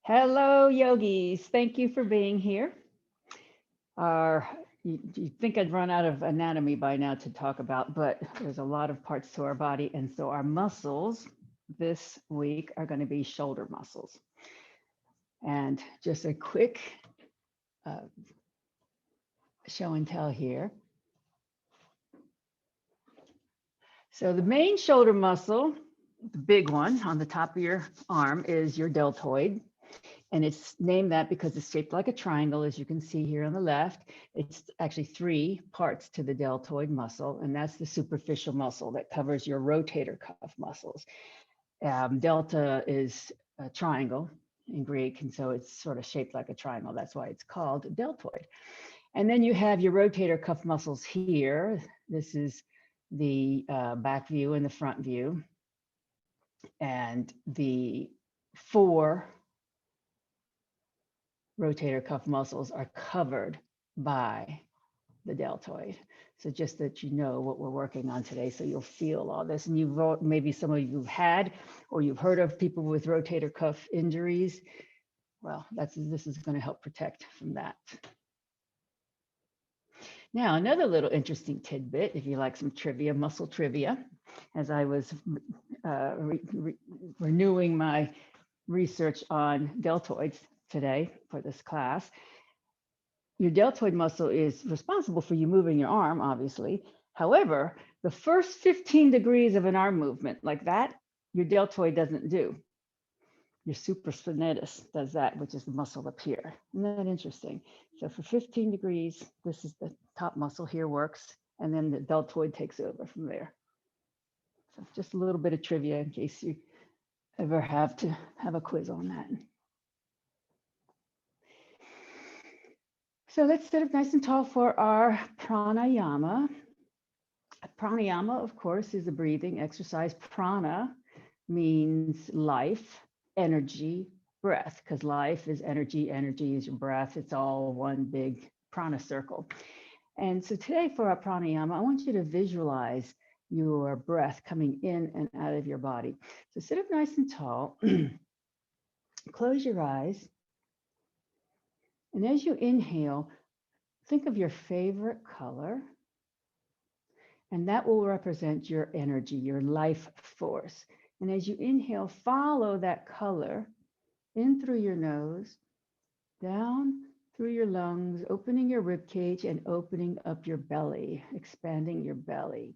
Hello, yogis. Thank you for being here. Our, you think I'd run out of anatomy by now to talk about, but there's a lot of parts to our body. And so our muscles this week are going to be shoulder muscles. And just a quick uh, show and tell here. So the main shoulder muscle, the big one on the top of your arm, is your deltoid. And it's named that because it's shaped like a triangle, as you can see here on the left. It's actually three parts to the deltoid muscle, and that's the superficial muscle that covers your rotator cuff muscles. Delta is a triangle in Greek, and so it's sort of shaped like a triangle. That's why it's called deltoid. And then you have your rotator cuff muscles here. This is the back view and the front view. And the four rotator cuff muscles are covered by the deltoid. So just that you know what we're working on today, so you'll feel all this. And you've maybe some of you have had or you've heard of people with rotator cuff injuries. Well, this is going to help protect from that. Now, another little interesting tidbit, if you like some trivia, muscle trivia, as I was renewing my research on deltoids today for this class. Your deltoid muscle is responsible for you moving your arm, obviously. However, the first 15 degrees of an arm movement like that, your deltoid doesn't do. Your supraspinatus does that, which is the muscle up here. Isn't that interesting? So for 15 degrees, this is the top muscle here works, and then the deltoid takes over from there. So just a little bit of trivia in case you ever have to have a quiz on that. So let's sit up nice and tall for our pranayama. Pranayama, of course, is a breathing exercise. Prana means life, energy, breath, because life is energy, energy is your breath. It's all one big prana circle. And so today for our pranayama, I want you to visualize your breath coming in and out of your body. So sit up nice and tall, close your eyes. And as you inhale, think of your favorite color. And that will represent your energy, your life force. And as you inhale, follow that color in through your nose, down through your lungs, opening your rib cage and opening up your belly, expanding your belly.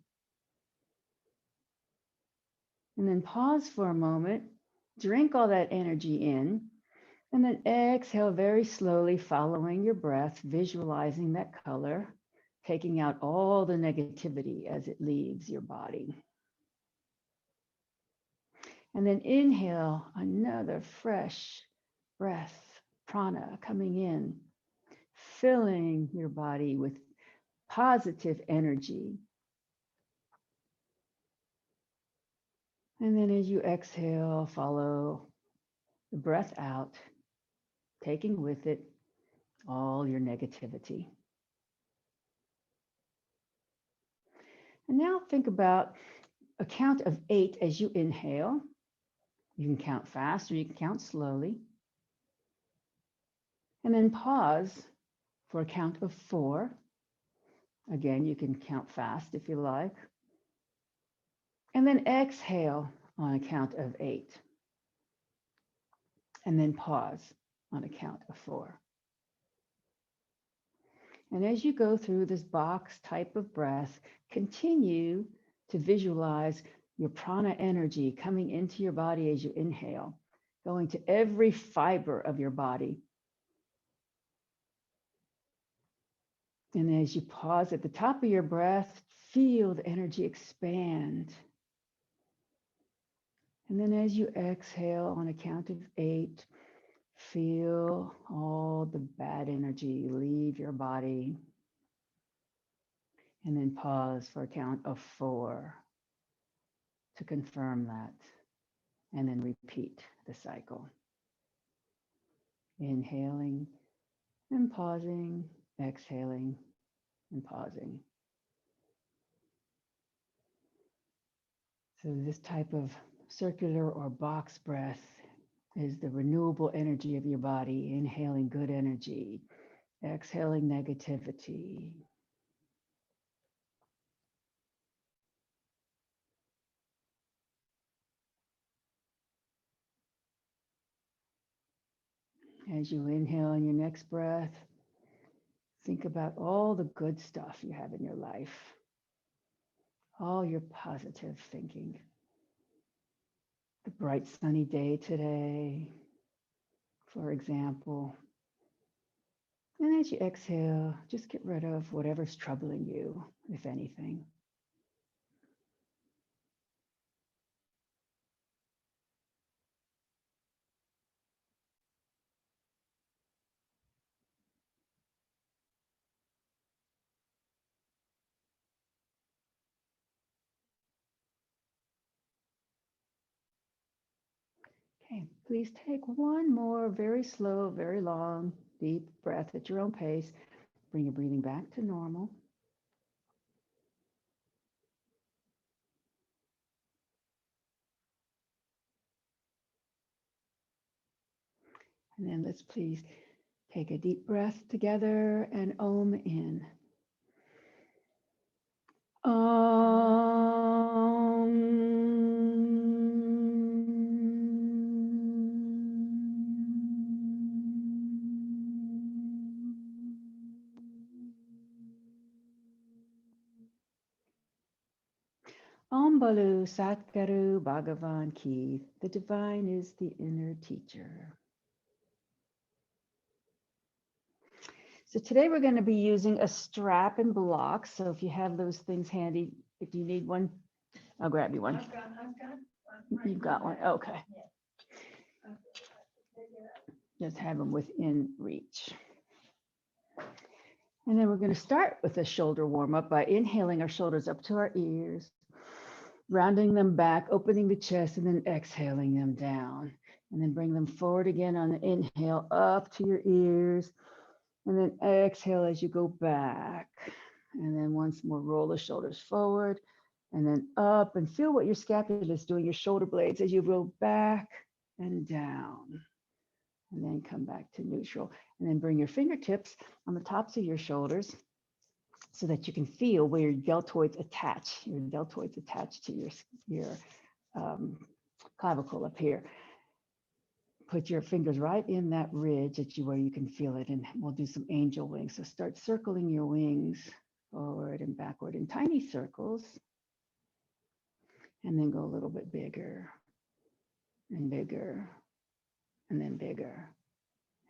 And then pause for a moment, drink all that energy in, and then exhale very slowly, following your breath, visualizing that color, taking out all the negativity as it leaves your body. And then inhale another fresh breath, prana coming in, filling your body with positive energy. And then as you exhale, follow the breath out, taking with it all your negativity. And now think about a count of 8 as you inhale. You can count fast or you can count slowly. And then pause for a count of 4. Again, you can count fast if you like. And then exhale on a count of 8. And then pause on a count of 4. And as you go through this box type of breath, continue to visualize your prana energy coming into your body as you inhale, going to every fiber of your body. And as you pause at the top of your breath, feel the energy expand. And then as you exhale on a count of 8, feel all the bad energy leave your body. And then pause for a count of 4 to confirm that. And then repeat the cycle. Inhaling and pausing, exhaling and pausing. So this type of circular or box breath is the renewable energy of your body, inhaling good energy, exhaling negativity. As you inhale in your next breath, think about all the good stuff you have in your life, all your positive thinking. The bright sunny day today, for example. And as you exhale, just get rid of whatever's troubling you, if anything. Okay, please take one more very slow, very long, deep breath at your own pace. Bring your breathing back to normal. And then let's please take a deep breath together and Om in. Om Balu Satguru Bhagavan Ki. The divine is the inner teacher. So today we're going to be using a strap and block. So if you have those things handy, if you need one, I'll grab you one. You've got one. Okay. Just have them within reach. And then we're going to start with a shoulder warm up by inhaling our shoulders up to our ears, rounding them back, opening the chest, and then exhaling them down. And then bring them forward again on the inhale up to your ears. And then exhale as you go back. And then once more, roll the shoulders forward and then up, and feel what your scapula is doing, your shoulder blades, as you roll back and down. And then come back to neutral. And then bring your fingertips on the tops of your shoulders so that you can feel where your deltoids attach. Your deltoids attach to your clavicle up here. Put your fingers right in that ridge where you can feel it, and we'll do some angel wings. So start circling your wings forward and backward in tiny circles, and then go a little bit bigger and bigger, and then bigger,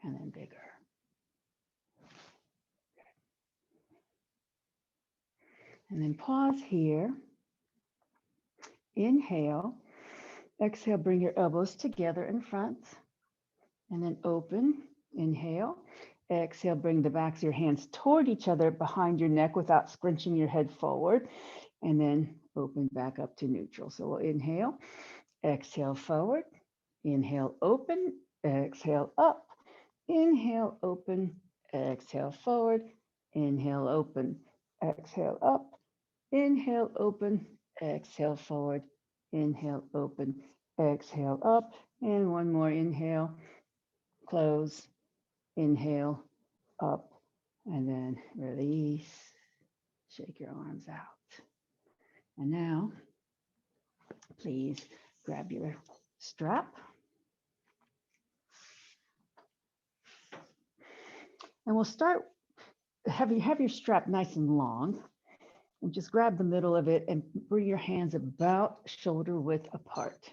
and then bigger. And then pause here. Inhale. Exhale, bring your elbows together in front, and then open. Inhale. Exhale, bring the backs of your hands toward each other behind your neck without scrunching your head forward. And then open back up to neutral. So we'll inhale, exhale forward, inhale, open, exhale up, inhale, open, exhale forward, inhale, open, exhale up, inhale, open, exhale forward, inhale, open, exhale up, and one more inhale, close, inhale, up, and then release, shake your arms out. And now, please grab your strap. And we'll start, have your strap nice and long, and just grab the middle of it and bring your hands about shoulder width apart.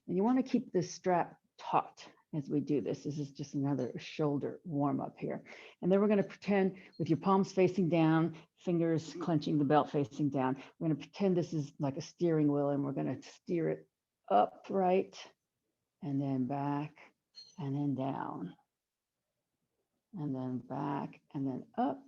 And you want to keep this strap taut as we do this. This is just another shoulder warm up here. And then we're going to pretend with your palms facing down, fingers clenching the belt facing down. We're going to pretend this is like a steering wheel, and we're going to steer it upright and then back and then down and then back and then up.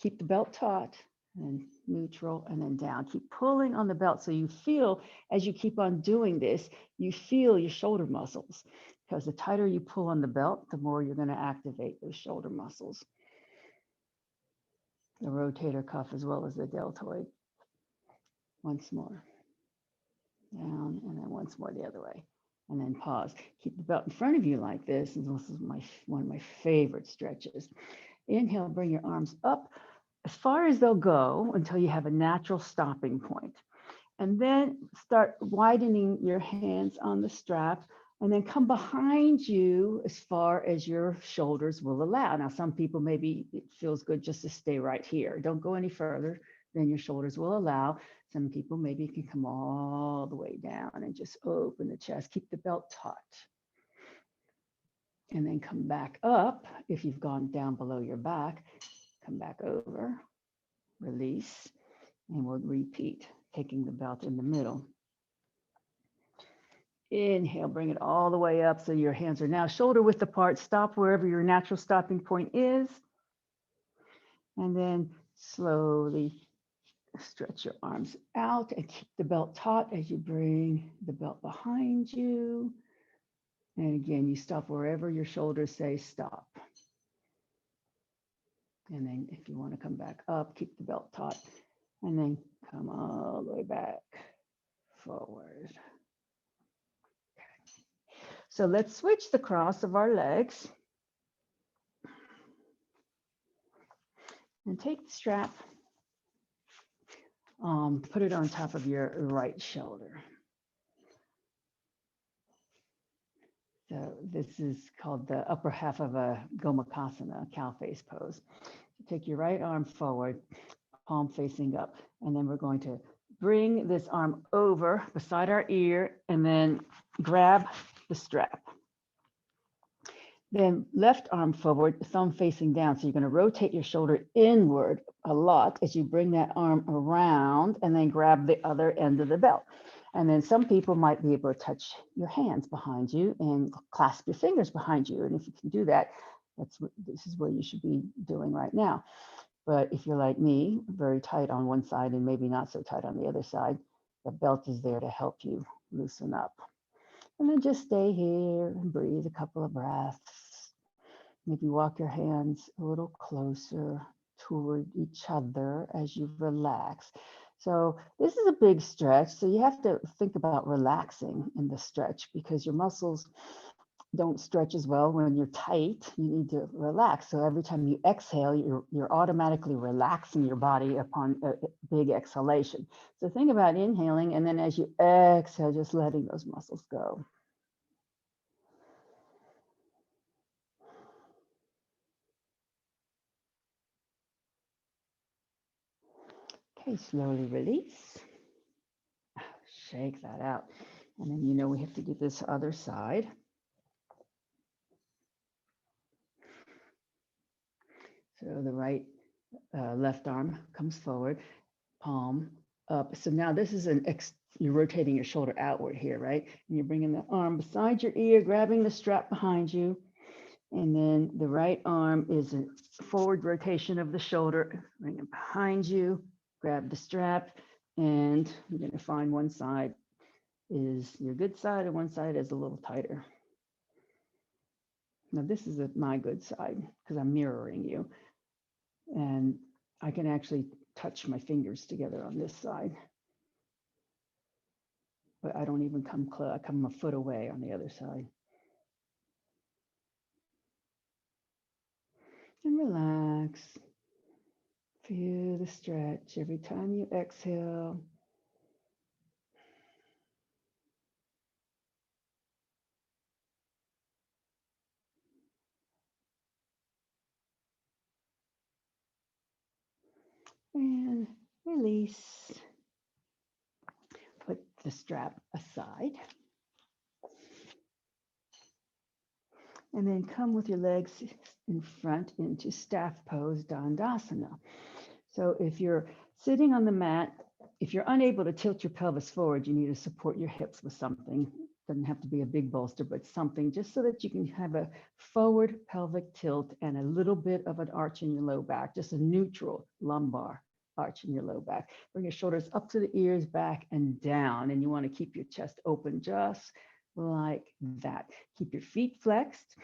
Keep the belt taut and neutral and then down. Keep pulling on the belt so you feel, as you keep on doing this, you feel your shoulder muscles, because the tighter you pull on the belt, the more you're going to activate those shoulder muscles, the rotator cuff as well as the deltoid. Once more, down, and then once more the other way, and then pause. Keep the belt in front of you like this. And this is one of my favorite stretches. Inhale, bring your arms up as far as they'll go until you have a natural stopping point. And then start widening your hands on the strap and then come behind you as far as your shoulders will allow. Now, some people, maybe it feels good just to stay right here. Don't go any further than your shoulders will allow. Some people maybe can come all the way down and just open the chest. Keep the belt taut. And then come back up. If you've gone down below your back, come back over, release, and we'll repeat, taking the belt in the middle. Inhale, bring it all the way up so your hands are now shoulder width apart. Stop wherever your natural stopping point is. And then slowly stretch your arms out and keep the belt taut as you bring the belt behind you. And again, you stop wherever your shoulders say stop. And then if you want to come back up, keep the belt taut. And then come all the way back forward. So let's switch the cross of our legs. And take the strap, put it on top of your right shoulder. So this is called the upper half of a Gomukhasana, cow face pose. Take your right arm forward, palm facing up, and then we're going to bring this arm over beside our ear and then grab the strap. Then left arm forward, thumb facing down. So you're going to rotate your shoulder inward a lot as you bring that arm around and then grab the other end of the belt. And then some people might be able to touch your hands behind you and clasp your fingers behind you. And if you can do that, this is what you should be doing right now. But if you're like me, very tight on one side and maybe not so tight on the other side, the belt is there to help you loosen up. And then just stay here and breathe a couple of breaths. Maybe walk your hands a little closer toward each other as you relax. So this is a big stretch. So you have to think about relaxing in the stretch because your muscles don't stretch as well when you're tight. You need to relax. So every time you exhale, you're automatically relaxing your body upon a big exhalation. So think about inhaling, and then as you exhale, just letting those muscles go. Okay, slowly release. Shake that out. And then we have to do this other side. So the left arm comes forward, palm up. So now this is you're rotating your shoulder outward here, right? And you're bringing the arm beside your ear, grabbing the strap behind you. And then the right arm is a forward rotation of the shoulder, bring it behind you, grab the strap, and you're going to find one side is your good side and one side is a little tighter. Now this is my good side because I'm mirroring you. And I can actually touch my fingers together on this side. But I don't even come close. I come a foot away on the other side. And relax. Feel the stretch every time you exhale. And release. Put the strap aside. And then come with your legs in front into staff pose, Dandasana. So if you're sitting on the mat, if you're unable to tilt your pelvis forward, you need to support your hips with something. Doesn't have to be a big bolster, but something just so that you can have a forward pelvic tilt and a little bit of an arch in your low back, just a neutral lumbar arch in your low back. Bring your shoulders up to the ears, back and down. And you want to keep your chest open just like that. Keep your feet flexed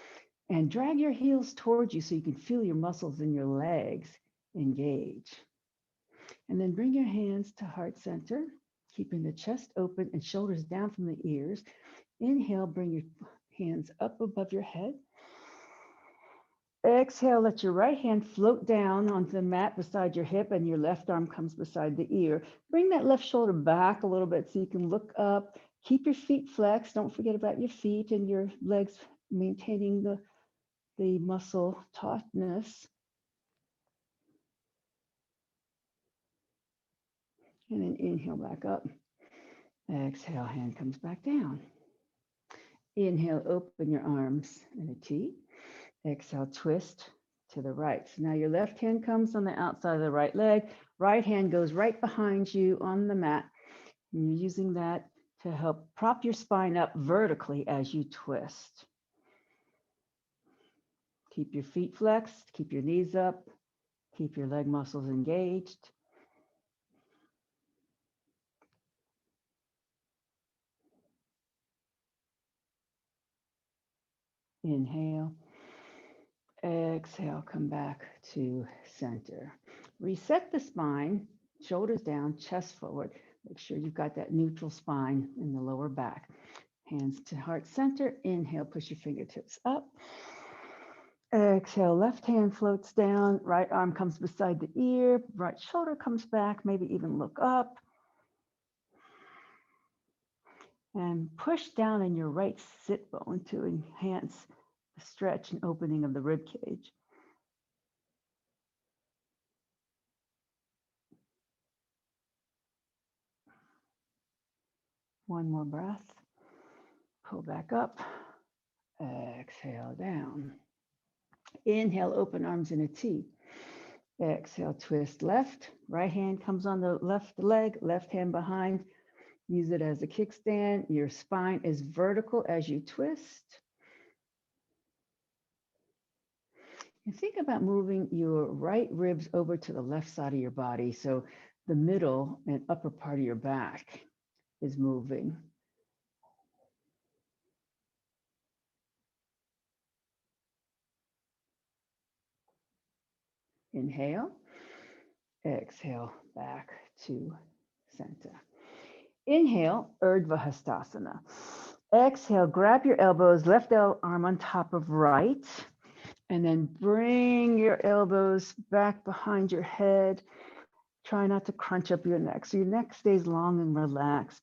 and drag your heels towards you so you can feel your muscles in your legs engage. And then bring your hands to heart center, keeping the chest open and shoulders down from the ears. Inhale, bring your hands up above your head. Exhale, let your right hand float down onto the mat beside your hip and your left arm comes beside the ear. Bring that left shoulder back a little bit so you can look up. Keep your feet flexed. Don't forget about your feet and your legs, maintaining the muscle tautness. And then inhale back up. Exhale, hand comes back down. Inhale, open your arms in a T. Exhale, twist to the right. So now your left hand comes on the outside of the right leg. Right hand goes right behind you on the mat. And you're using that to help prop your spine up vertically as you twist. Keep your feet flexed, keep your knees up, keep your leg muscles engaged. Inhale. Exhale, come back to center. Reset the spine, shoulders down, chest forward. Make sure you've got that neutral spine in the lower back. Hands to heart center. Inhale, push your fingertips up. Exhale, left hand floats down, right arm comes beside the ear, right shoulder comes back, maybe even look up. And push down in your right sit bone to enhance the stretch and opening of the rib cage. One more breath. Pull back up. Exhale down. Inhale, open arms in a T. Exhale, twist left. Right hand comes on the left leg, left hand behind. Use it as a kickstand. Your spine is vertical as you twist. And think about moving your right ribs over to the left side of your body. So the middle and upper part of your back is moving. Inhale. Exhale, back to center. Inhale, Urdhva Hastasana. Exhale, grab your elbows, left arm on top of right, and then bring your elbows back behind your head. Try not to crunch up your neck, so your neck stays long and relaxed.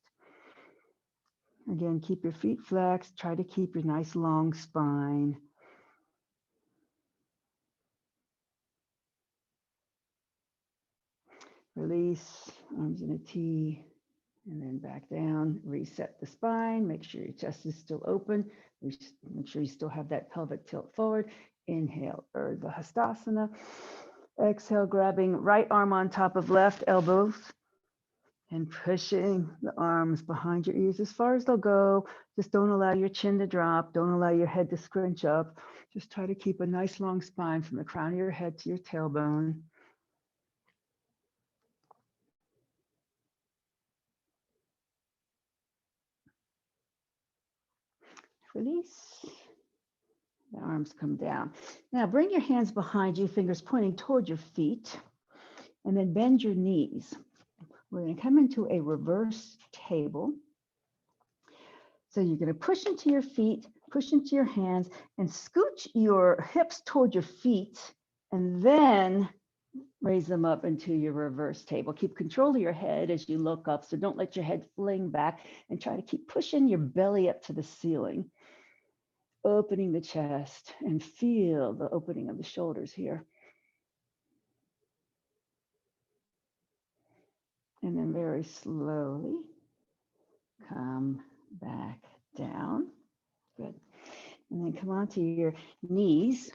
Again, keep your feet flexed. Try to keep your nice long spine. Release, arms in a T, and then back down. Reset the spine. Make sure your chest is still open. Make sure you still have that pelvic tilt forward. Inhale, Urdhva Hastasana. Exhale, grabbing right arm on top of left, elbows, and pushing the arms behind your ears as far as they'll go. Just don't allow your chin to drop. Don't allow your head to scrunch up. Just try to keep a nice long spine from the crown of your head to your tailbone. Release. The arms come down. Now bring your hands behind you, fingers pointing toward your feet, and then bend your knees. We're going to come into a reverse table. So you're going to push into your feet, push into your hands, and scooch your hips toward your feet, and then raise them up into your reverse table. Keep control of your head as you look up, so don't let your head fling back, and try to keep pushing your belly up to the ceiling. Opening the chest and feel the opening of the shoulders here. And then very slowly come back down. Good. And then come onto your knees,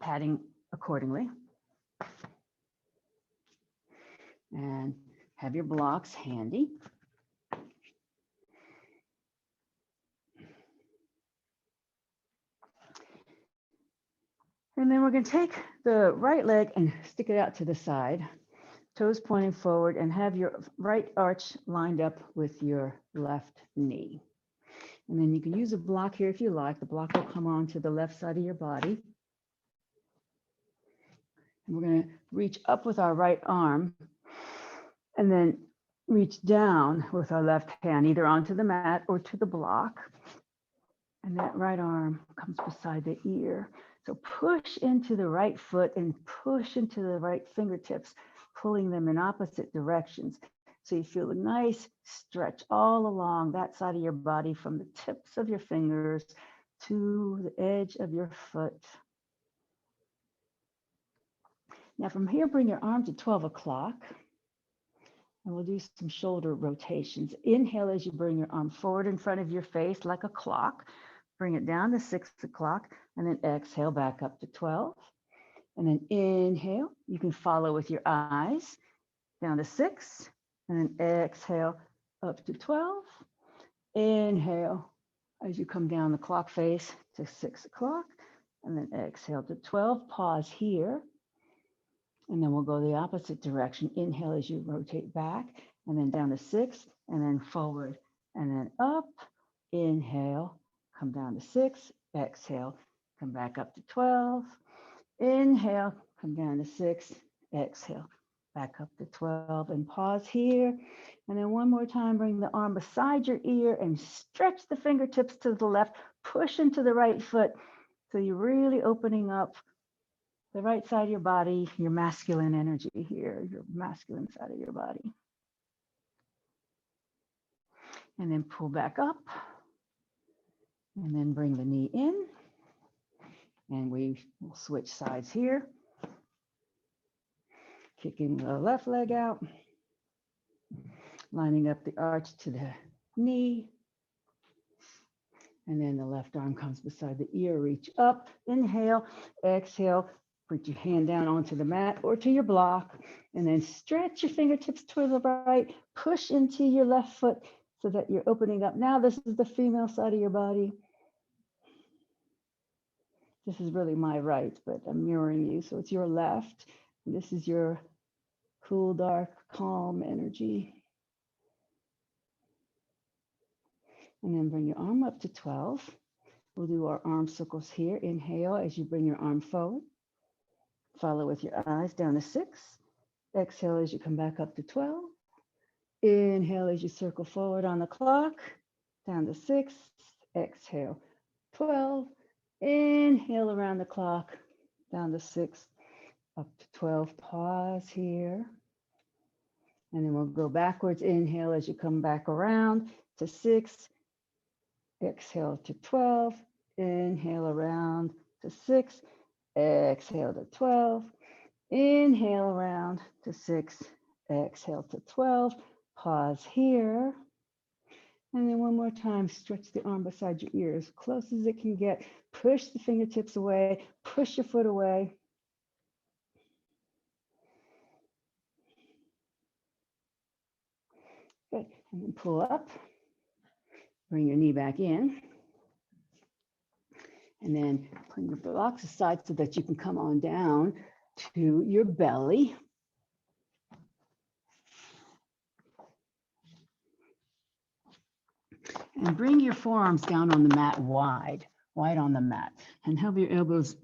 patting accordingly. And have your blocks handy. And then we're going to take the right leg and stick it out to the side, toes pointing forward, and have your right arch lined up with your left knee. And then you can use a block here if you like. The block will come on to the left side of your body. And we're going to reach up with our right arm and then reach down with our left hand, either onto the mat or to the block. And that right arm comes beside the ear. So push into the right foot and push into the right fingertips, pulling them in opposite directions. So you feel a nice stretch all along that side of your body from the tips of your fingers to the edge of your foot. Now from here, bring your arm to 12 o'clock. And we'll do some shoulder rotations. Inhale as you bring your arm forward in front of your face like a clock. Bring it down to 6 o'clock, and then exhale back up to 12. And then inhale, you can follow with your eyes down to 6, and then exhale up to 12. Inhale as you come down the clock face to 6 o'clock, and then exhale to 12. Pause here. And then we'll go the opposite direction. Inhale as you rotate back, and then down to 6, and then forward, and then up. Inhale, come down to 6, exhale, come back up to 12. Inhale, come down to 6, exhale, back up to 12, and pause here. And then one more time, bring the arm beside your ear and stretch the fingertips to the left, push into the right foot. So you're really opening up the right side of your body, your masculine energy here, your masculine side of your body. And then pull back up. And then bring the knee in. And we will switch sides here. Kicking the left leg out. Lining up the arch to the knee. And then the left arm comes beside the ear, reach up, inhale, exhale. Put your hand down onto the mat or to your block, and then stretch your fingertips toward the right, push into your left foot so that you're opening up. Now this is the female side of your body. This is really my right, but I'm mirroring you, so it's your left. This is your cool, dark, calm energy. And then bring your arm up to 12. We'll do our arm circles here. Inhale as you bring your arm forward. Follow with your eyes down to 6. Exhale as you come back up to 12. Inhale as you circle forward on the clock, down to 6. Exhale, 12. Inhale around the clock, down to 6, up to 12. Pause here. And then we'll go backwards. Inhale as you come back around to 6. Exhale to 12. Inhale around to 6. Exhale to 12. Inhale around to 6. Exhale to 12. Pause here. And then one more time, stretch the arm beside your ear as close as it can get. Push the fingertips away. Push your foot away. Good. And then pull up. Bring your knee back in. And then put your blocks aside so that you can come on down to your belly. And bring your forearms down on the mat wide on the mat. And have your elbows,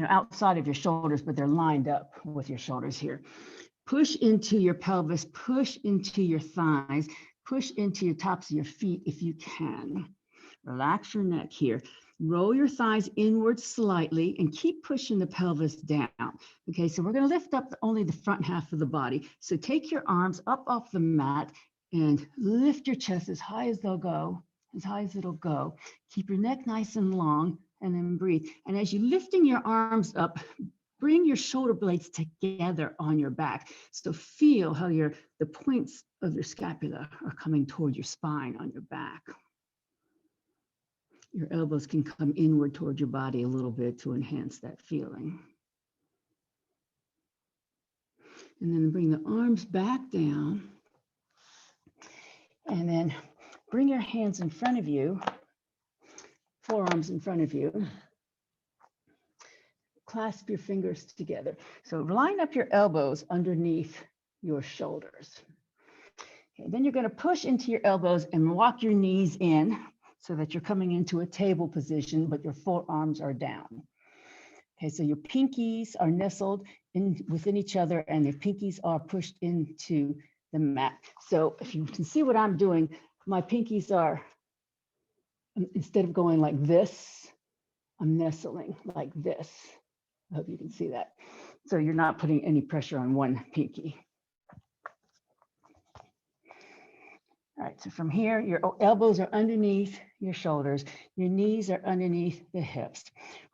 outside of your shoulders, but they're lined up with your shoulders here. Push into your pelvis, push into your thighs, push into your tops of your feet if you can. Relax your neck here. Roll your thighs inward slightly and keep pushing the pelvis down. Okay, so we're going to lift up only the front half of the body. So take your arms up off the mat and lift your chest as high as they'll go, as high as it'll go. Keep your neck nice and long and then breathe. And as you're lifting your arms up, bring your shoulder blades together on your back. So feel how the points of your scapula are coming toward your spine on your back. Your elbows can come inward toward your body a little bit to enhance that feeling. And then bring the arms back down. And then bring your hands in front of you, forearms in front of you. Clasp your fingers together. So line up your elbows underneath your shoulders. Okay, then you're going to push into your elbows and walk your knees in so that you're coming into a table position, but your forearms are down. Okay, so your pinkies are nestled within each other and your pinkies are pushed into the mat. So if you can see what I'm doing, my pinkies are, instead of going like this, I'm nestling like this. I hope you can see that. So you're not putting any pressure on one pinky. All right, so from here, your elbows are underneath your shoulders. Your knees are underneath the hips.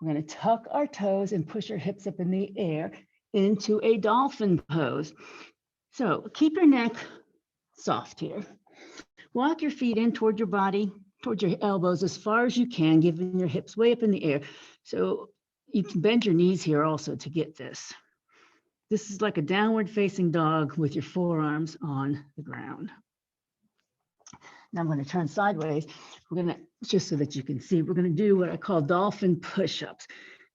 We're going to tuck our toes and push our hips up in the air into a dolphin pose. So keep your neck soft here. Walk your feet in toward your body, toward your elbows as far as you can, giving your hips way up in the air. So you can bend your knees here also to get this. This is like a downward facing dog with your forearms on the ground. Now I'm going to turn sideways. We're going to, just so that you can see, we're going to do what I call dolphin push-ups.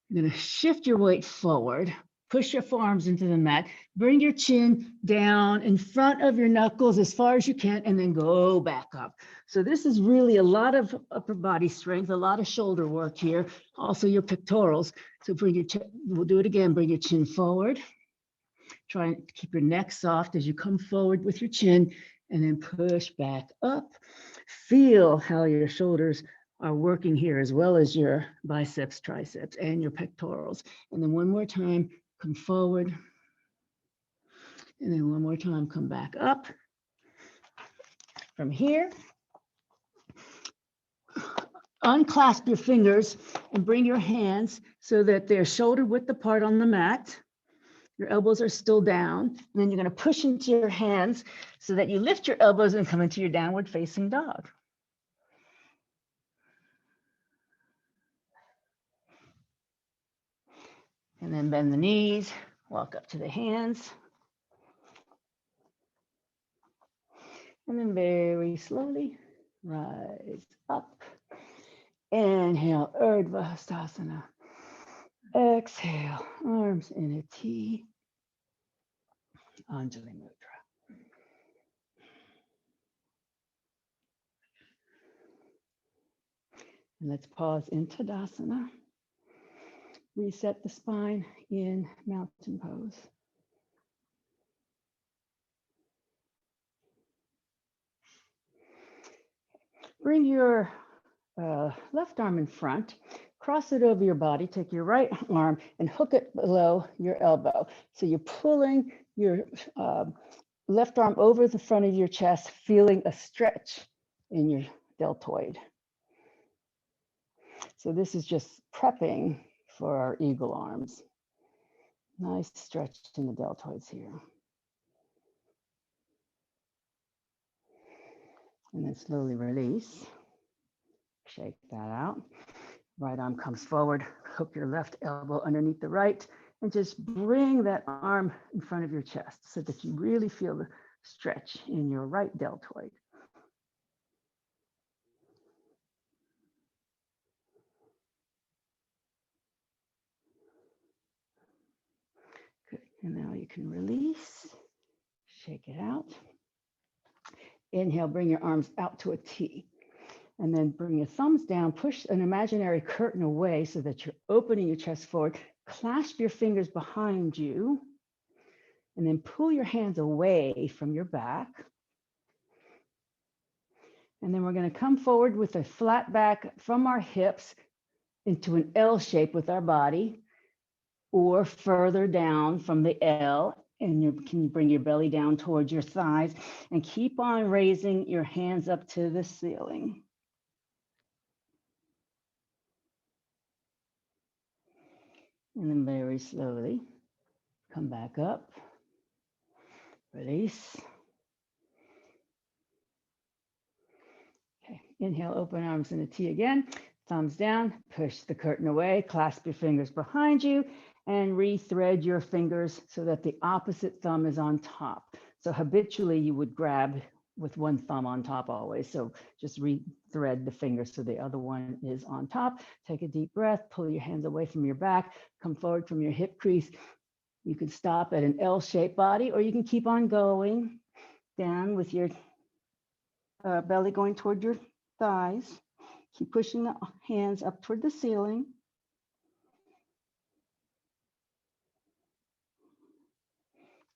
You're going to shift your weight forward, push your forearms into the mat, bring your chin down in front of your knuckles as far as you can, and then go back up. So this is really a lot of upper body strength, a lot of shoulder work here, also your pectorals. So bring your chin, we'll do it again, bring your chin forward. Try and keep your neck soft as you come forward with your chin, and then push back up. Feel how your shoulders are working here, as well as your biceps, triceps, and your pectorals. And then one more time, come forward. And then one more time, come back up. From here, unclasp your fingers and bring your hands so that they're shoulder width apart on the mat. Your elbows are still down. And then you're going to push into your hands so that you lift your elbows and come into your downward facing dog. And then bend the knees, walk up to the hands. And then very slowly rise up. Inhale, Urdhva Hastasana. Exhale, arms in a T. Anjali Mudra. And let's pause in Tadasana. Reset the spine in mountain pose. Bring your left arm in front, cross it over your body, take your right arm and hook it below your elbow. So you're pulling your left arm over the front of your chest, feeling a stretch in your deltoid. So this is just prepping for our eagle arms. Nice stretch in the deltoids here. And then slowly release. Shake that out. Right arm comes forward, hook your left elbow underneath the right, and just bring that arm in front of your chest so that you really feel the stretch in your right deltoid. Good. And now you can release, shake it out. Inhale, bring your arms out to a T. And then bring your thumbs down, push an imaginary curtain away so that you're opening your chest forward. Clasp your fingers behind you. And then pull your hands away from your back. And then we're going to come forward with a flat back from our hips into an L shape with our body, or further down from the L. And you can bring your belly down towards your thighs and keep on raising your hands up to the ceiling. And then very slowly come back up, release. Okay, inhale, open arms in a T again, thumbs down, push the curtain away, clasp your fingers behind you, and rethread your fingers so that the opposite thumb is on top. So habitually you would grab with one thumb on top always. So just rethread the fingers so the other one is on top. Take a deep breath, pull your hands away from your back, come forward from your hip crease. You can stop at an L-shaped body, or you can keep on going down with your belly going toward your thighs. Keep pushing the hands up toward the ceiling.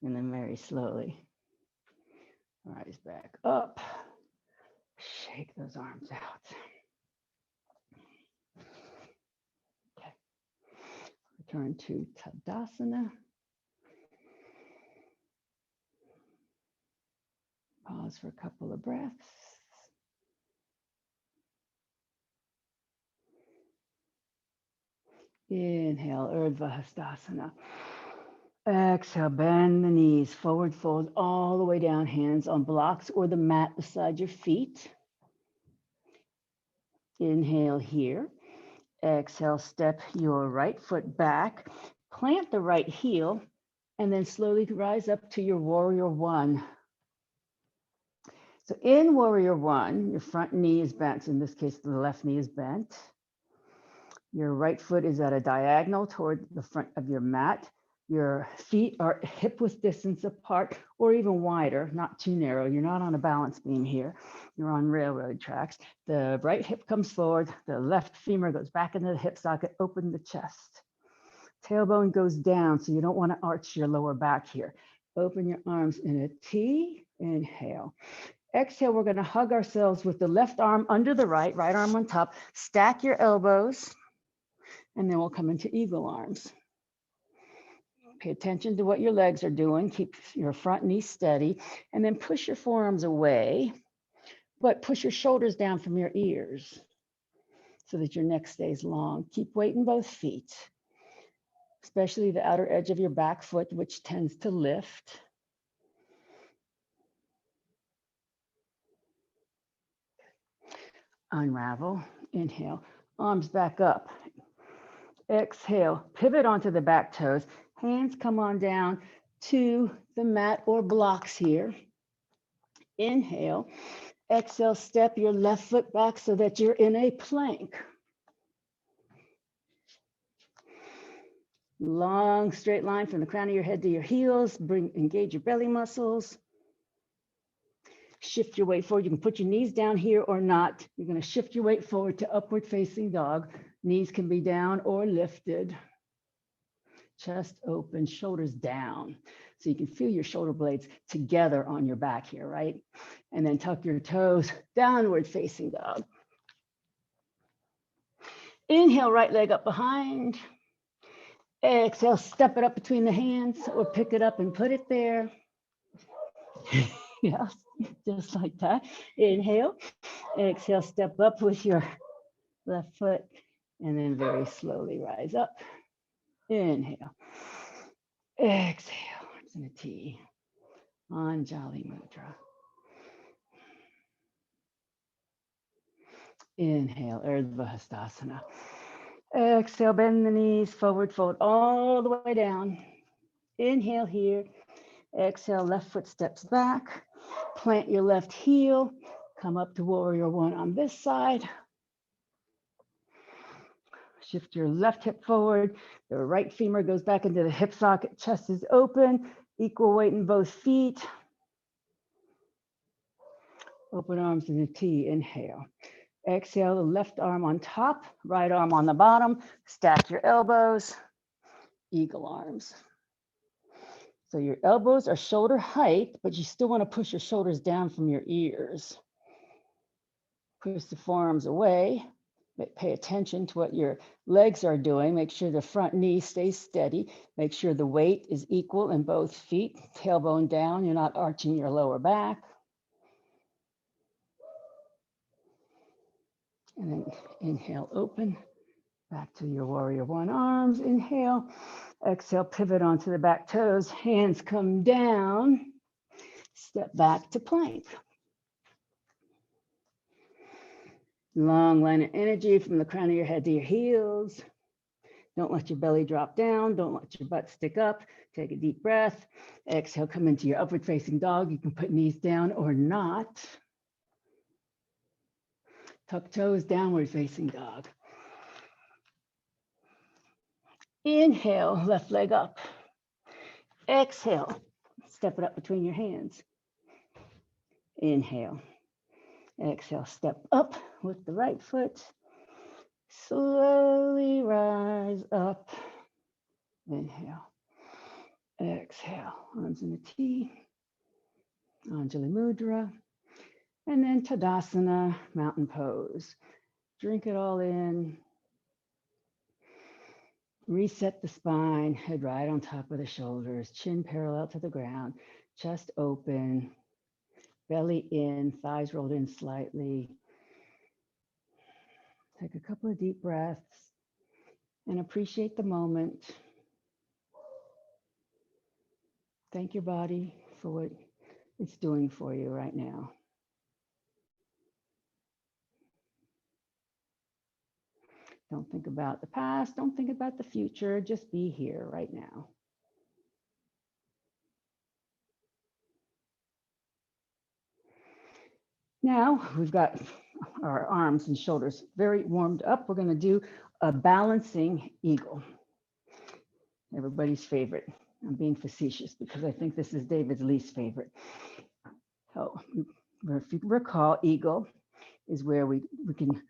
And then very slowly Rise back up. Shake those arms out. Okay. Return to Tadasana. Pause for a couple of breaths. Inhale, Urdhva Hastasana. Exhale, bend the knees, forward fold all the way down, hands on blocks or the mat beside your feet. Inhale here. Exhale, step your right foot back, plant the right heel, and then slowly rise up to your warrior one. So in warrior one, your front knee is bent. In this case, the left knee is bent. Your right foot is at a diagonal toward the front of your mat. Your feet are hip width distance apart or even wider, not too narrow. You're not on a balance beam here. You're on railroad tracks. The right hip comes forward. The left femur goes back into the hip socket. Open the chest. Tailbone goes down, so you don't want to arch your lower back here. Open your arms in a T. Inhale. Exhale, we're going to hug ourselves with the left arm under the right arm on top. Stack your elbows, and then we'll come into eagle arms. Pay attention to what your legs are doing. Keep your front knee steady, and then push your forearms away, but push your shoulders down from your ears so that your neck stays long. Keep weight in both feet, especially the outer edge of your back foot, which tends to lift. Unravel. Inhale. Arms back up. Exhale. Pivot onto the back toes. Hands come on down to the mat or blocks here. Inhale. Exhale, step your left foot back so that you're in a plank. Long straight line from the crown of your head to your heels. Engage your belly muscles. Shift your weight forward. You can put your knees down here or not. You're going to shift your weight forward to upward facing dog. Knees can be down or lifted. Chest open, shoulders down. So you can feel your shoulder blades together on your back here, right? And then tuck your toes, downward facing dog. Inhale, right leg up behind. Exhale, step it up between the hands or pick it up and put it there. Yes, just like that. Inhale. Exhale, step up with your left foot and then very slowly rise up. Inhale. Exhale, arms in a T. Anjali Mudra. Inhale, Urdhva Hastasana. Exhale, bend the knees, forward fold all the way down. Inhale here. Exhale, left foot steps back. Plant your left heel. Come up to warrior one on this side. Shift your left hip forward. The right femur goes back into the hip socket. Chest is open. Equal weight in both feet. Open arms in a T. Inhale. Exhale, the left arm on top, right arm on the bottom. Stack your elbows. Eagle arms. So your elbows are shoulder height, but you still want to push your shoulders down from your ears. Push the forearms away. Pay attention to what your legs are doing. Make sure the front knee stays steady. Make sure the weight is equal in both feet. Tailbone down. You're not arching your lower back. And then inhale, open. Back to your warrior one arms. Inhale. Exhale, pivot onto the back toes. Hands come down. Step back to plank. Long line of energy from the crown of your head to your heels. Don't let your belly drop down. Don't let your butt stick up. Take a deep breath. Exhale, come into your upward facing dog. You can put knees down or not. Tuck toes, downward facing dog. Inhale, left leg up. Exhale, step it up between your hands. Inhale. Exhale, step up with the right foot. Slowly rise up. Inhale. Exhale, arms in a T. Anjali Mudra, and then Tadasana, mountain pose. Drink it all in. Reset the spine, head right on top of the shoulders, chin parallel to the ground, chest open, belly in, thighs rolled in slightly. Take a couple of deep breaths and appreciate the moment. Thank your body for what it's doing for you right now. Don't think about the past, don't think about the future, just be here right now. Now we've got our arms and shoulders very warmed up. We're going to do a balancing eagle. Everybody's favorite. I'm being facetious because I think this is David's least favorite. So if you recall, eagle is where we can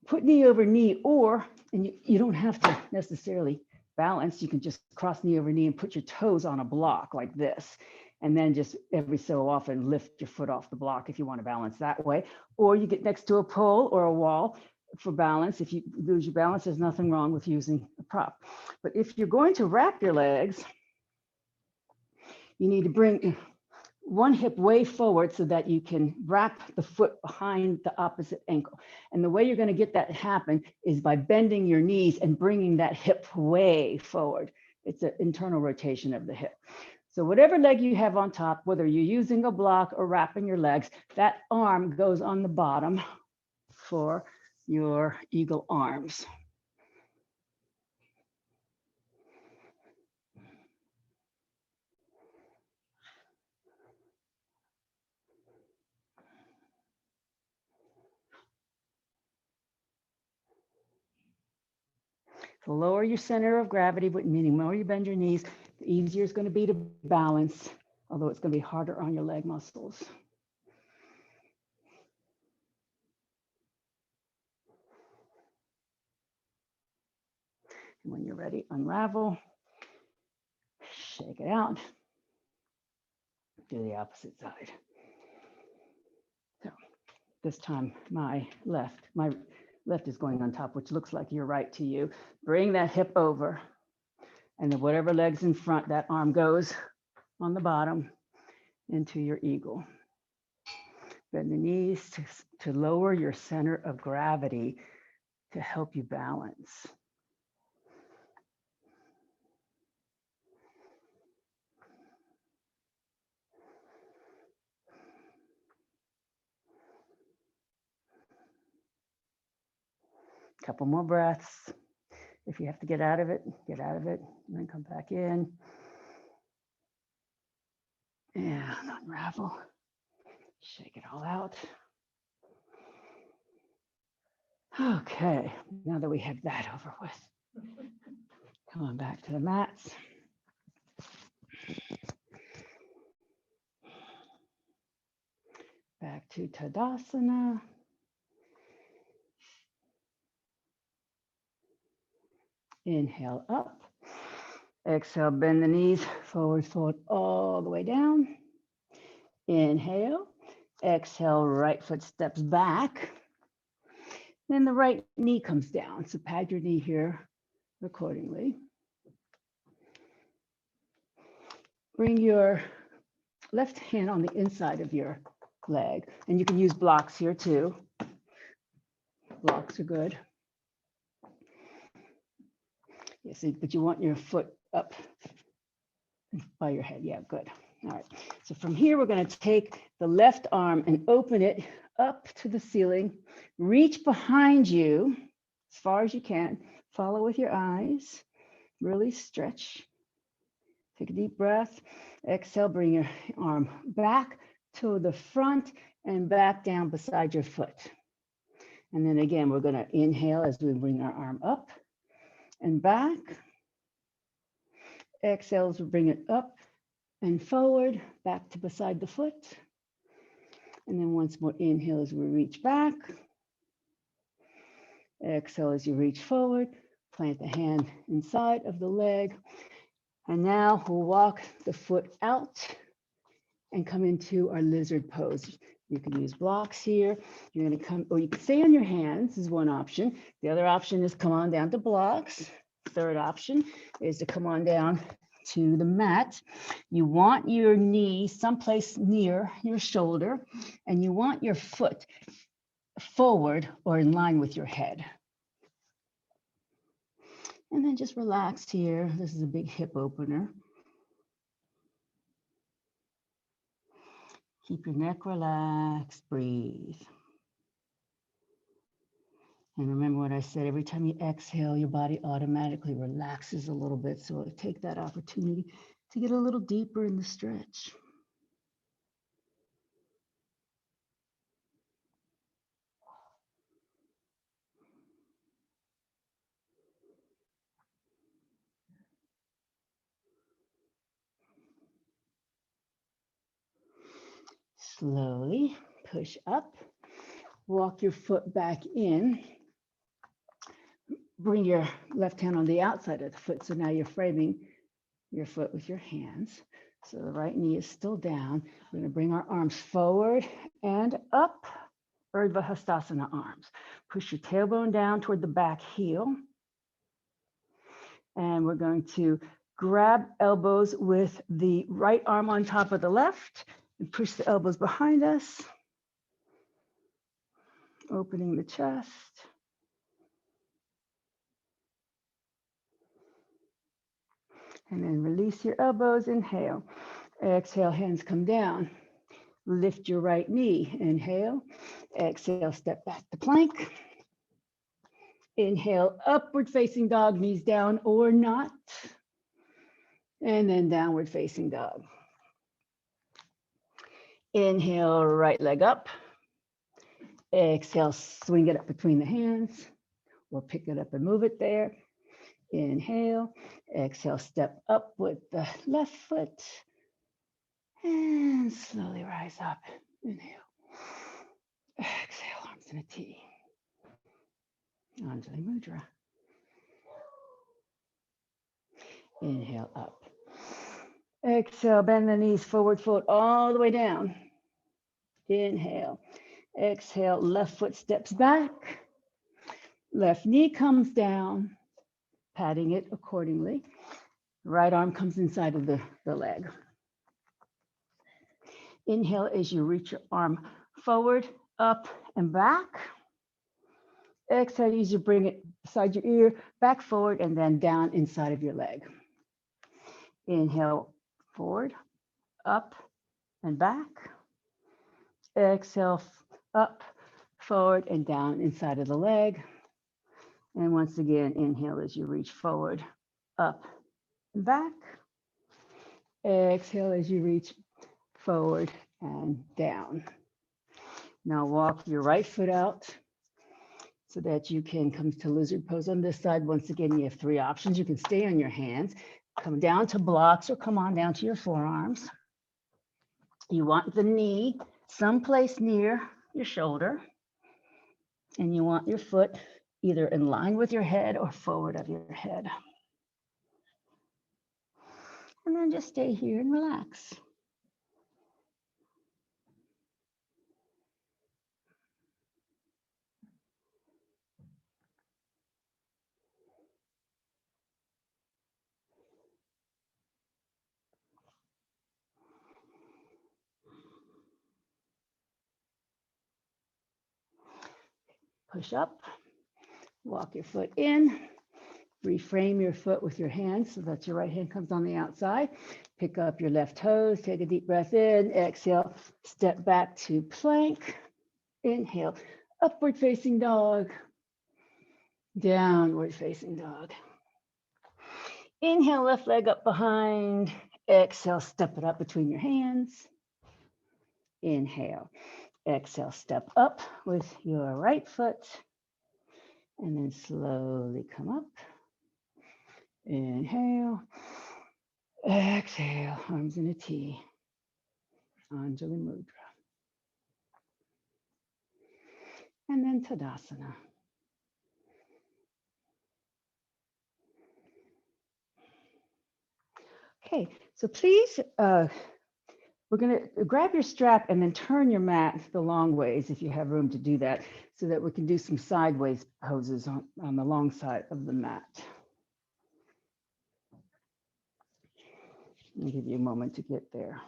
put knee over knee, or, and you don't have to necessarily balance, you can just cross knee over knee and put your toes on a block like this. And then just every so often lift your foot off the block if you want to balance that way. Or you get next to a pole or a wall for balance. If you lose your balance, there's nothing wrong with using a prop. But if you're going to wrap your legs, you need to bring one hip way forward so that you can wrap the foot behind the opposite ankle. And the way you're going to get that to happen is by bending your knees and bringing that hip way forward. It's an internal rotation of the hip. So whatever leg you have on top, whether you're using a block or wrapping your legs, that arm goes on the bottom for your eagle arms. So lower your center of gravity, meaning the more you bend your knees, the easier it's going to be to balance, although it's going to be harder on your leg muscles. And when you're ready, unravel, shake it out, do the opposite side. So this time my left is going on top, which looks like your right to you. Bring that hip over, and then whatever leg's in front, that arm goes on the bottom into your eagle. Bend the knees to lower your center of gravity to help you balance. Couple more breaths. If you have to get out of it, and then come back in. And unravel. Shake it all out. Okay, now that we have that over with, come on back to the mats. Back to Tadasana. Inhale up. Exhale, bend the knees, forward fold all the way down. Inhale. Exhale, right foot steps back. Then the right knee comes down. So pad your knee here accordingly. Bring your left hand on the inside of your leg. And you can use blocks here too. Blocks are good. Yeah, see, but you want your foot up by your head. Yeah, good. All right. So from here, we're going to take the left arm and open it up to the ceiling. Reach behind you as far as you can. Follow with your eyes. Really stretch. Take a deep breath. Exhale, bring your arm back to the front and back down beside your foot. And then again, we're going to inhale as we bring our arm up and back. Exhale as we bring it up and forward, back to beside the foot. And then once more, inhale as we reach back. Exhale as you reach forward, plant the hand inside of the leg. And now we'll walk the foot out and come into our lizard pose. You can use blocks here. You're going to come, or you can stay on your hands is one option. The other option is come on down to blocks. Third option is to come on down to the mat. You want your knee someplace near your shoulder, and you want your foot forward or in line with your head. And then just relax here. This is a big hip opener. Keep your neck relaxed, breathe. And remember what I said, every time you exhale, your body automatically relaxes a little bit. So take that opportunity to get a little deeper in the stretch. Slowly push up, walk your foot back in. Bring your left hand on the outside of the foot. So now you're framing your foot with your hands. So the right knee is still down. We're going to bring our arms forward and up. Urdhva Hastasana arms. Push your tailbone down toward the back heel. And we're going to grab elbows with the right arm on top of the left and push the elbows behind us. Opening the chest. And then release your elbows, inhale. Exhale, hands come down. Lift your right knee, inhale. Exhale, step back to plank. Inhale, upward facing dog, knees down or not. And then downward facing dog. Inhale, right leg up. Exhale, swing it up between the hands or pick it up and move it there. Inhale, exhale, step up with the left foot and slowly rise up. Inhale, exhale, arms in a T. Anjali Mudra. Inhale up. Exhale, bend the knees forward, foot all the way down. Inhale, exhale, left foot steps back. Left knee comes down, patting it accordingly. Right arm comes inside of the leg. Inhale as you reach your arm forward, up, and back. Exhale as you bring it beside your ear, back forward, and then down inside of your leg. Inhale, forward, up, and back. Exhale, up, forward, and down inside of the leg. And once again, inhale as you reach forward, up, and back. Exhale as you reach forward and down. Now walk your right foot out so that you can come to lizard pose on this side. Once again, you have three options. You can stay on your hands, come down to blocks, or come on down to your forearms. You want the knee someplace near your shoulder, and you want your foot either in line with your head or forward of your head. And then just stay here and relax. Push up, walk your foot in, reframe your foot with your hands so that your right hand comes on the outside. Pick up your left toes, take a deep breath in, exhale, step back to plank. Inhale, upward facing dog, downward facing dog. Inhale, left leg up behind. Exhale, step it up between your hands. Inhale, exhale, step up with your right foot. And then slowly come up. Inhale, exhale, arms in a T. Anjali Mudra. And then Tadasana. Okay, so please We're going to grab your strap and then turn your mat the long ways if you have room to do that, so that we can do some sideways poses on the long side of the mat. I'll give you a moment to get there.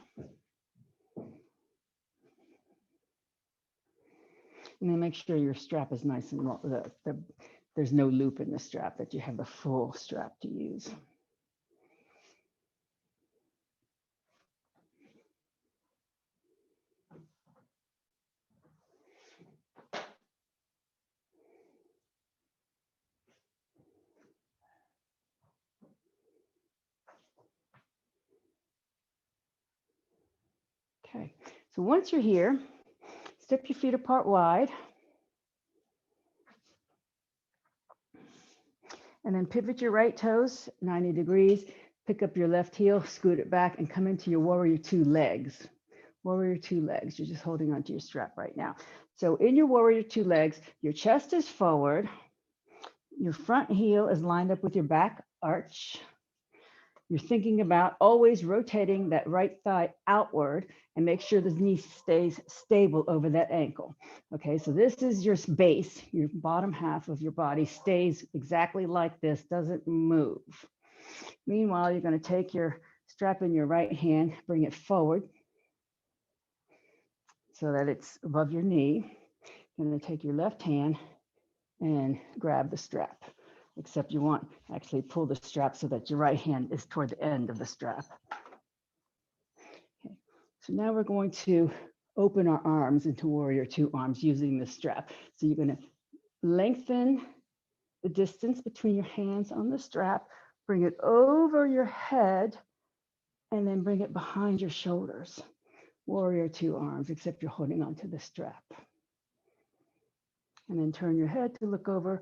And then make sure your strap is nice and long. There's no loop in the strap, that you have the full strap to use. Okay, so once you're here, step your feet apart wide. And then pivot your right toes 90 degrees, pick up your left heel, scoot it back, and come into your warrior two legs. Warrior two legs, you're just holding onto your strap right now. So in your warrior two legs, your chest is forward, your front heel is lined up with your back arch. You're thinking about always rotating that right thigh outward and make sure the knee stays stable over that ankle. Okay, so this is your base, your bottom half of your body stays exactly like this, doesn't move. Meanwhile, you're going to take your strap in your right hand, bring it forward so that it's above your knee. You're going to take your left hand and grab the strap, except you want actually pull the strap so that your right hand is toward the end of the strap. Okay. So now we're going to open our arms into warrior two arms using the strap. So you're going to lengthen the distance between your hands on the strap, bring it over your head, and then bring it behind your shoulders. Warrior two arms, except you're holding onto the strap. And then turn your head to look over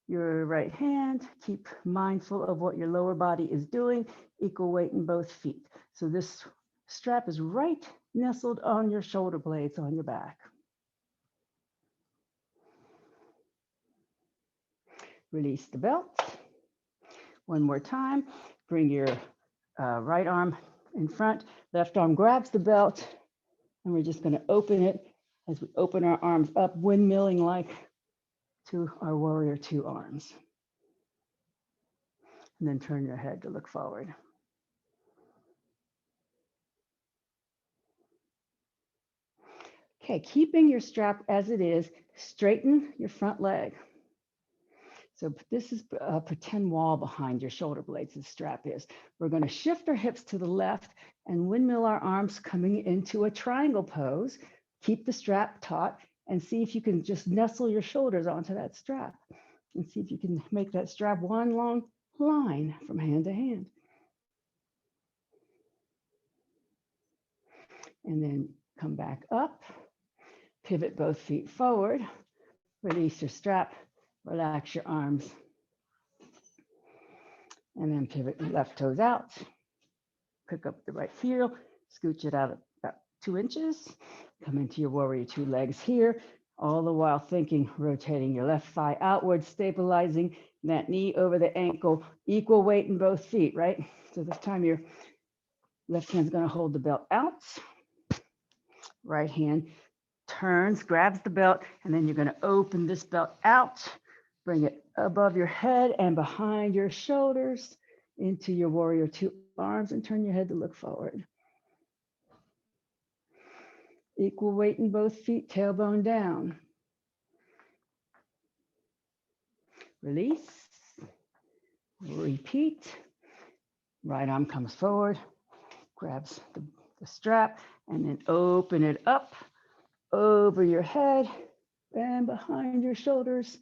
your right hand. Keep mindful of what your lower body is doing, equal weight in both feet. So this strap is right nestled on your shoulder blades on your back. Release the belt. One more time, bring your right arm in front, left arm grabs the belt, and we're just going to open it as we open our arms up, windmilling like to our warrior two arms. And then turn your head to look forward. Okay, keeping your strap as it is, straighten your front leg. So this is a pretend wall behind your shoulder blades, the strap is. We're going to shift our hips to the left and windmill our arms coming into a triangle pose. Keep the strap taut and see if you can just nestle your shoulders onto that strap and see if you can make that strap one long line from hand to hand. And then come back up, pivot both feet forward, release your strap, relax your arms, and then pivot your left toes out, pick up the right heel, scooch it out about 2 inches, come into your warrior two legs here, all the while thinking, rotating your left thigh outward, stabilizing that knee over the ankle, equal weight in both feet, right? So this time your left hand's gonna hold the belt out, right hand turns, grabs the belt, and then you're going to open this belt out, bring it above your head and behind your shoulders into your warrior two arms and turn your head to look forward. Equal weight in both feet, tailbone down. Release, repeat. Right arm comes forward, grabs the strap, and then open it up over your head and behind your shoulders.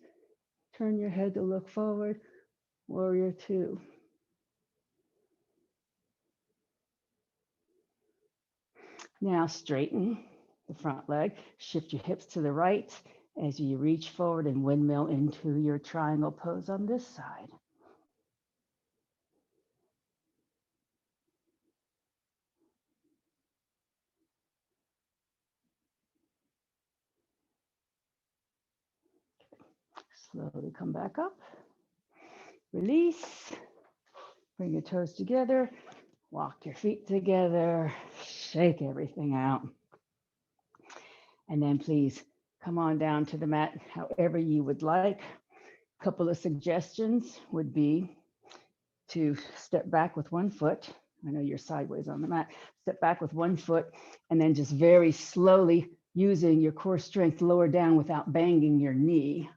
Turn your head to look forward, warrior two. Now straighten the front leg, shift your hips to the right as you reach forward and windmill into your triangle pose on this side. Slowly come back up, release, bring your toes together, Walk your feet together, shake everything out. And then please come on down to the mat however you would like. A couple of suggestions would be to step back with one foot. I know you're sideways on the mat. Step back with one foot and then just very slowly using your core strength lower down without banging your knee.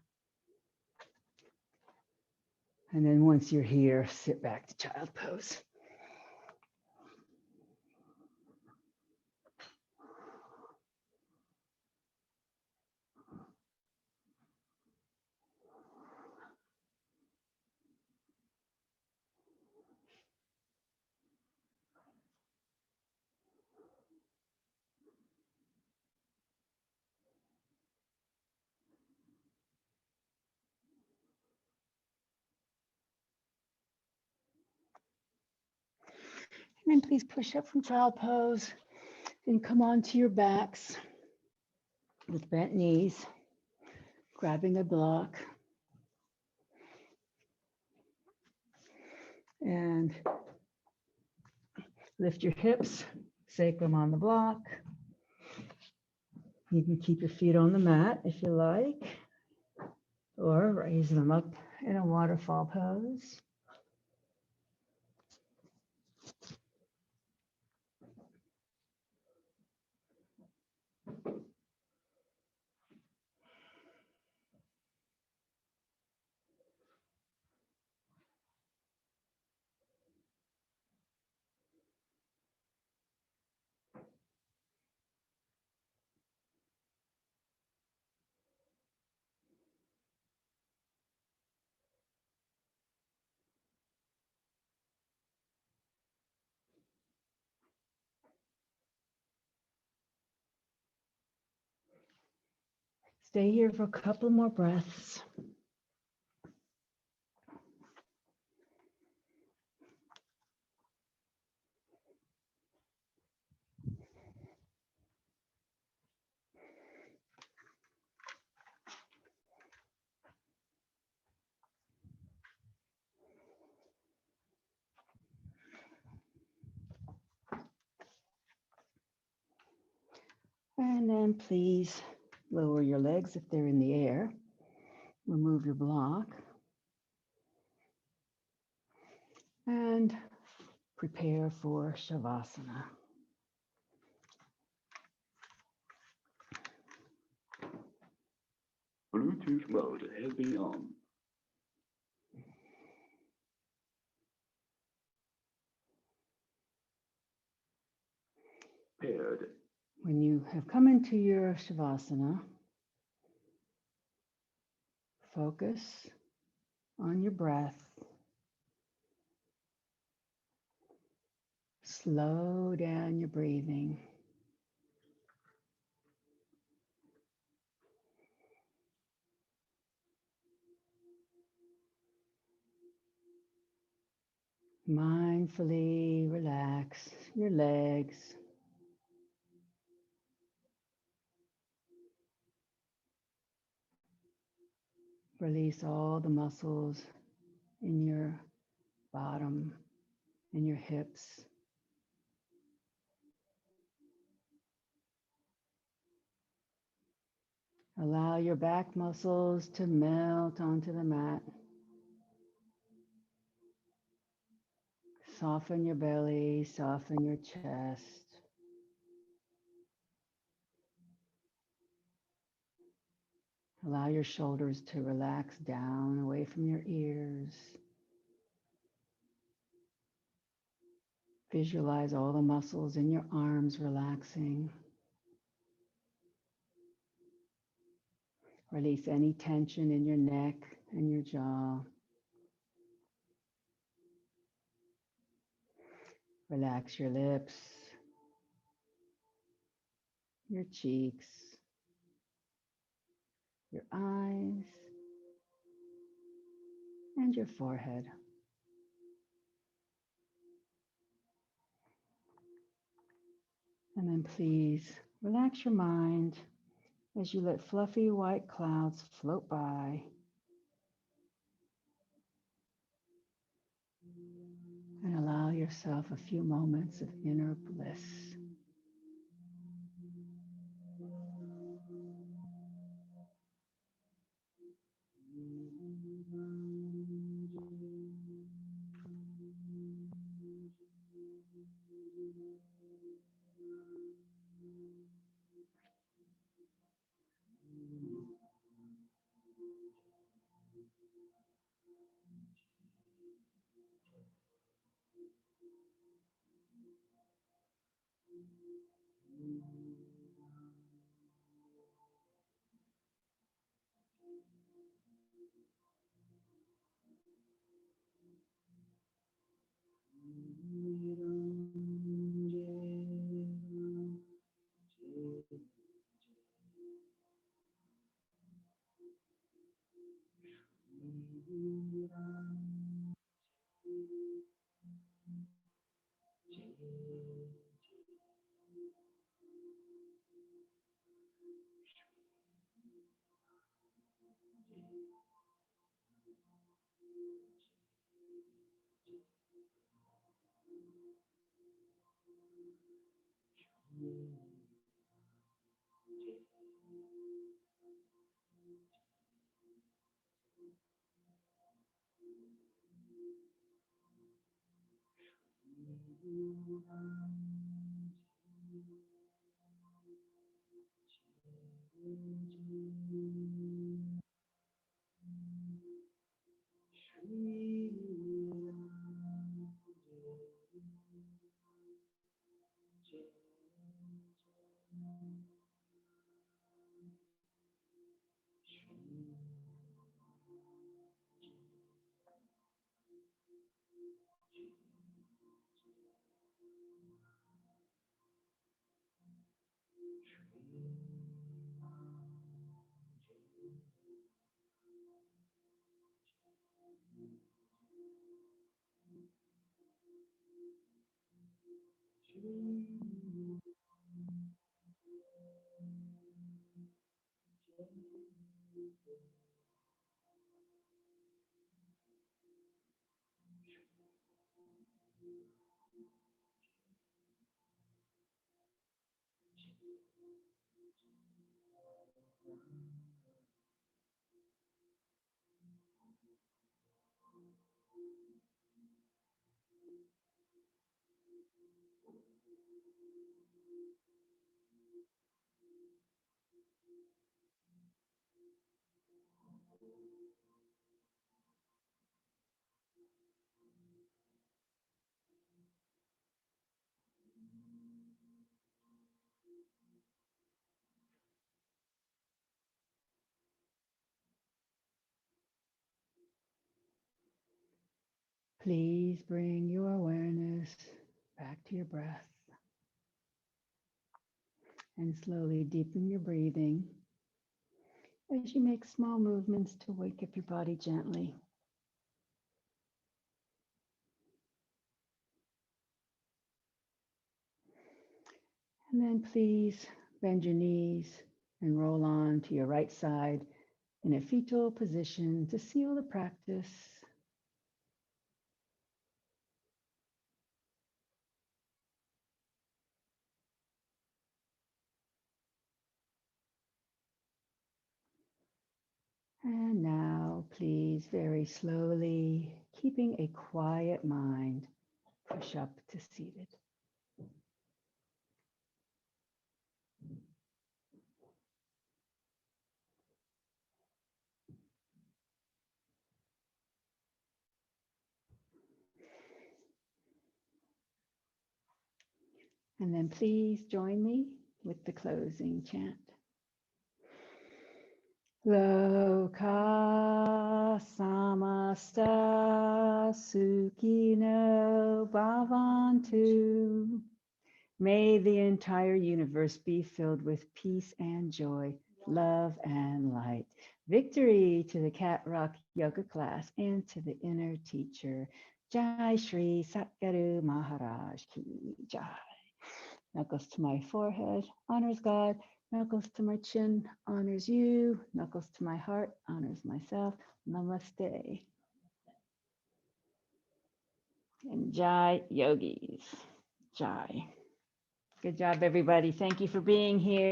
And then once you're here, sit back to child pose. And then please push up from child pose and come onto your backs with bent knees, grabbing a block. And lift your hips, sacrum on the block. You can keep your feet on the mat if you like, or raise them up in a waterfall pose. Stay here for a couple more breaths. And then please lower your legs if they're in the air. Remove your block. And prepare for Shavasana. Bluetooth mode has been on. Paired. When you have come into your Shavasana, focus on your breath. Slow down your breathing. Mindfully relax your legs. Release all the muscles in your bottom and your hips. Allow your back muscles to melt onto the mat. Soften your belly, soften your chest. Allow your shoulders to relax down away from your ears. Visualize all the muscles in your arms relaxing. Release any tension in your neck and your jaw. Relax your lips, your cheeks, your eyes, and your forehead. And then please relax your mind as you let fluffy white clouds float by. And allow your yourself a few moments of inner bliss. Please bring your awareness back to your breath and slowly deepen your breathing as you make small movements to wake up your body gently. And then please bend your knees and roll on to your right side in a fetal position to seal the practice. And now, please, very slowly, keeping a quiet mind, push up to seated. And then please join me with the closing chant. Loka samasta sukhino bhavantu. May the entire universe be filled with peace and joy, love and light. Victory to the Cat Rock Yoga class and to the inner teacher. Jai Shri Satguru Maharaj Ki Jai. Knuckles to my forehead, honors God. Knuckles to my chin, honors you. Knuckles to my heart, honors myself. Namaste. and Jai Yogis. Jai. Good job, everybody. Thank you for being here.